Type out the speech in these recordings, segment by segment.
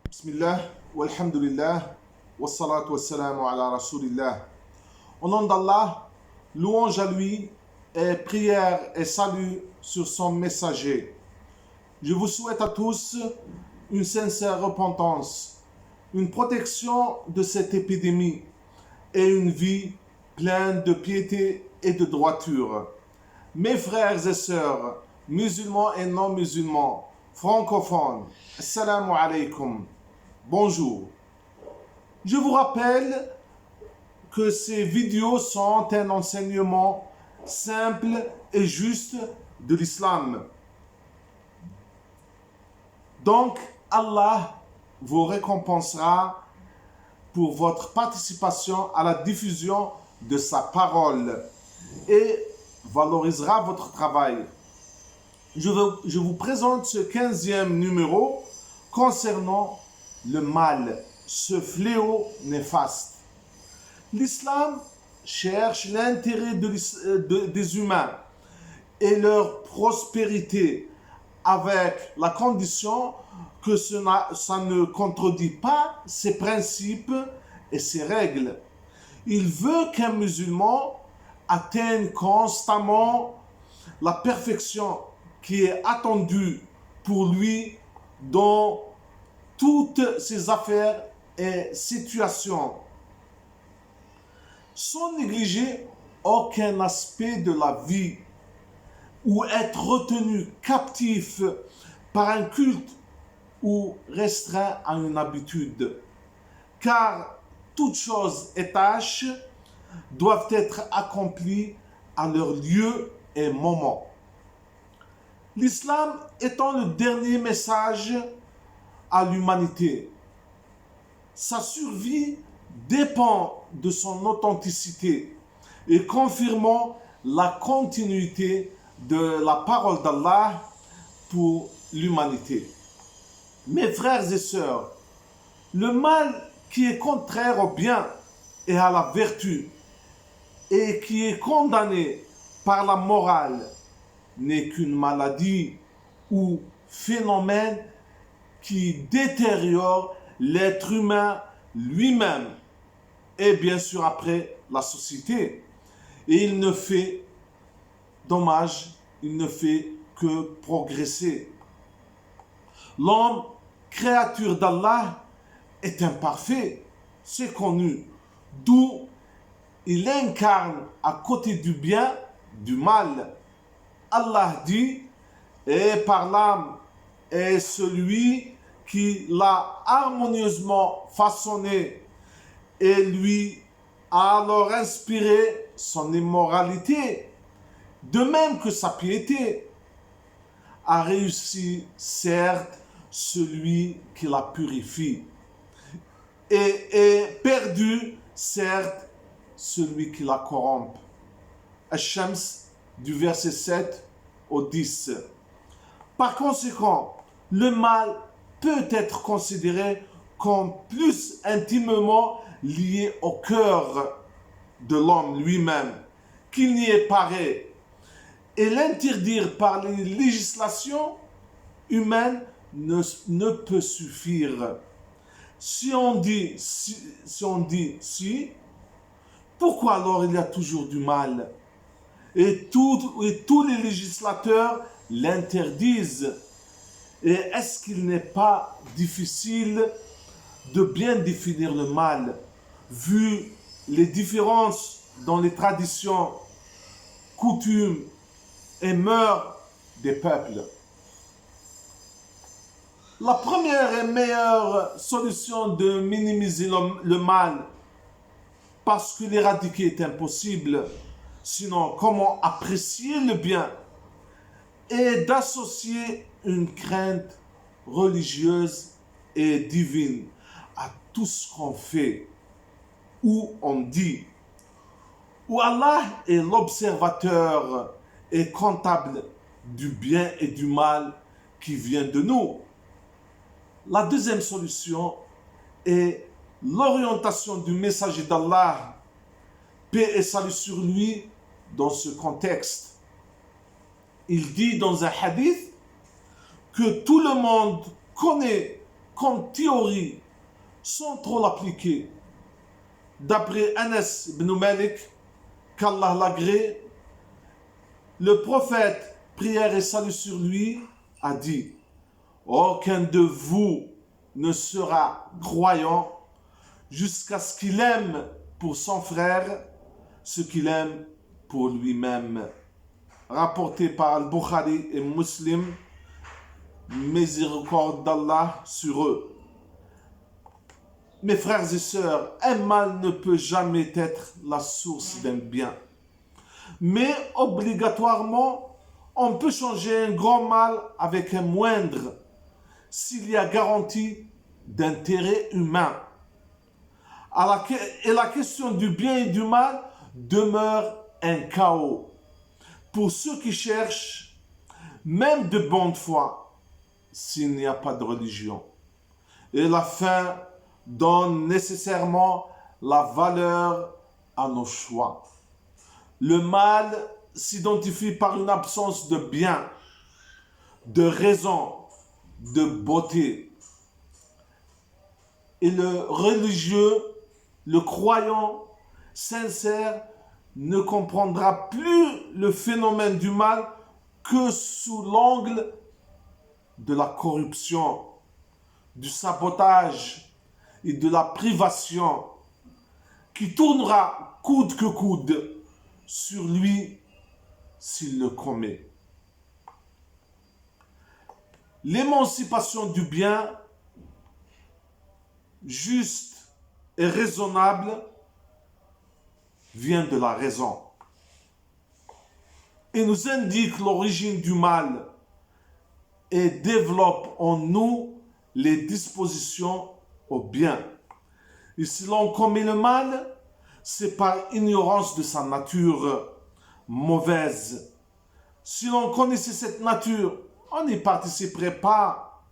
Bismillah, walhamdulillah, wassalatu wassalamu ala rasulillah. Au nom d'Allah, louange à lui, et prière et salut sur son messager. Je vous souhaite à tous une sincère repentance, une protection de cette épidémie et une vie pleine de piété et de droiture. Mes frères et sœurs, musulmans et non musulmans, francophones, assalamu alaikum. Bonjour. Je vous rappelle que ces vidéos sont un enseignement simple et juste de l'islam. Donc, Allah vous récompensera pour votre participation à la diffusion de sa parole et valorisera votre travail. Je vous présente ce 15e numéro concernant le mal, ce fléau néfaste. L'islam cherche l'intérêt des humains et leur prospérité avec la condition que ça ne contredit pas ses principes et ses règles. Il veut qu'un musulman atteigne constamment la perfection qui est attendue pour lui dans toutes ses affaires et situations, sans négliger aucun aspect de la vie ou être retenu captif par un culte ou restreint à une habitude. Car toutes choses et tâches doivent être accomplies à leur lieu et moment. L'islam étant le dernier message à l'humanité, sa survie dépend de son authenticité et confirmant la continuité de la parole d'Allah pour l'humanité. Mes frères et sœurs, le mal qui est contraire au bien et à la vertu et qui est condamné par la morale n'est qu'une maladie ou phénomène qui détériore l'être humain lui-même et bien sûr après la société. Et il ne fait que progresser. L'homme, créature d'Allah, est imparfait, c'est connu, d'où il incarne à côté du bien, du mal. Allah dit, et par l'âme est celui qui l'a harmonieusement façonné et lui a alors inspiré son immoralité, de même que sa piété. A réussi, certes, celui qui la purifie, et perdu, certes, celui qui la corrompt. Ash-Shams, du verset 7 au 10. Par conséquent, le mal peut être considéré comme plus intimement lié au cœur de l'homme lui-même qu'il n'y est pareil, et l'interdire par les législations humaines ne peut suffire. Si on dit si, pourquoi alors il y a toujours du mal? Et tous les législateurs l'interdisent. Et est-ce qu'il n'est pas difficile de bien définir le mal, vu les différences dans les traditions, coutumes et mœurs des peuples? La première et meilleure solution de minimiser le mal, parce que l'éradiquer est impossible, sinon comment apprécier le bien, est d'associer une crainte religieuse et divine à tout ce qu'on fait ou on dit, où Allah est l'observateur et comptable du bien et du mal qui vient de nous. La deuxième solution est l'orientation du messager d'Allah, paix et salut sur lui, dans ce contexte. Il dit dans un hadith que tout le monde connaît comme théorie sans trop l'appliquer. D'après Anas ibn Malik, qu'Allah l'agrée, le prophète, prière et salut sur lui, a dit: aucun de vous ne sera croyant jusqu'à ce qu'il aime pour son frère ce qu'il aime pour lui-même. Rapporté par Al-Bukhari et Muslim, miséricorde d'Allah sur eux. Mes frères et sœurs, un mal ne peut jamais être la source d'un bien. Mais obligatoirement, on peut changer un grand mal avec un moindre s'il y a garantie d'intérêt humain. Et la question du bien et du mal demeure un chaos pour ceux qui cherchent, même de bonne foi, s'il n'y a pas de religion. Et la fin donne nécessairement la valeur à nos choix. Le mal s'identifie par une absence de bien, de raison, de beauté. Et le religieux, le croyant sincère, ne comprendra plus le phénomène du mal que sous l'angle de la corruption, du sabotage et de la privation, qui tournera coude que coude sur lui s'il le commet. L'émancipation du bien, juste et raisonnable, vient de la raison et nous indique l'origine du mal et développe en nous les dispositions au bien. Et si l'on commet le mal, c'est par ignorance de sa nature mauvaise. Si l'on connaissait cette nature, on n'y participerait pas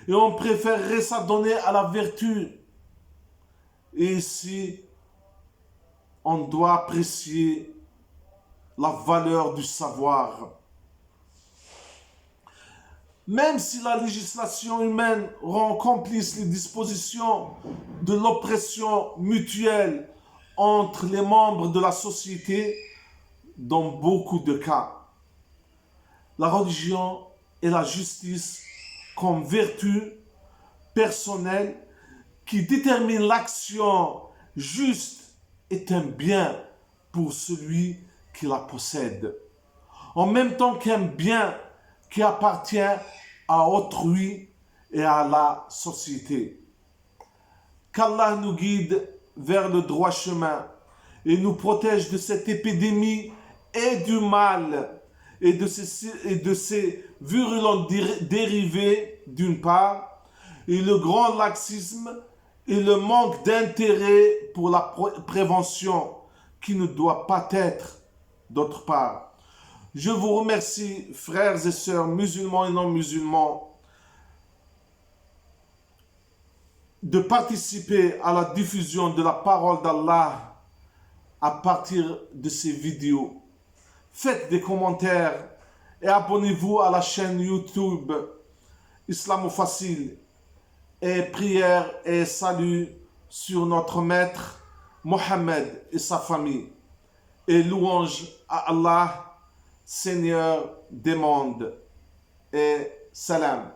et on préférerait s'adonner à la vertu. Et ici, on doit apprécier la valeur du savoir. Même si la législation humaine rend complice les dispositions de l'oppression mutuelle entre les membres de la société, dans beaucoup de cas, la religion et la justice comme vertu personnelle qui détermine l'action juste est un bien pour celui qui la possède, en même temps qu'un bien qui appartient à autrui et à la société. Qu'Allah nous guide vers le droit chemin et nous protège de cette épidémie et du mal et de ces virulents dérivés d'une part, et le grand laxisme et le manque d'intérêt pour la prévention qui ne doit pas être d'autre part. Je vous remercie, frères et sœurs musulmans et non musulmans, de participer à la diffusion de la parole d'Allah à partir de ces vidéos. Faites des commentaires et abonnez-vous à la chaîne YouTube Islamo Facile. Et prière et salut sur notre maître Mohammed et sa famille. Et louange à Allah, Seigneur des mondes. Et salam.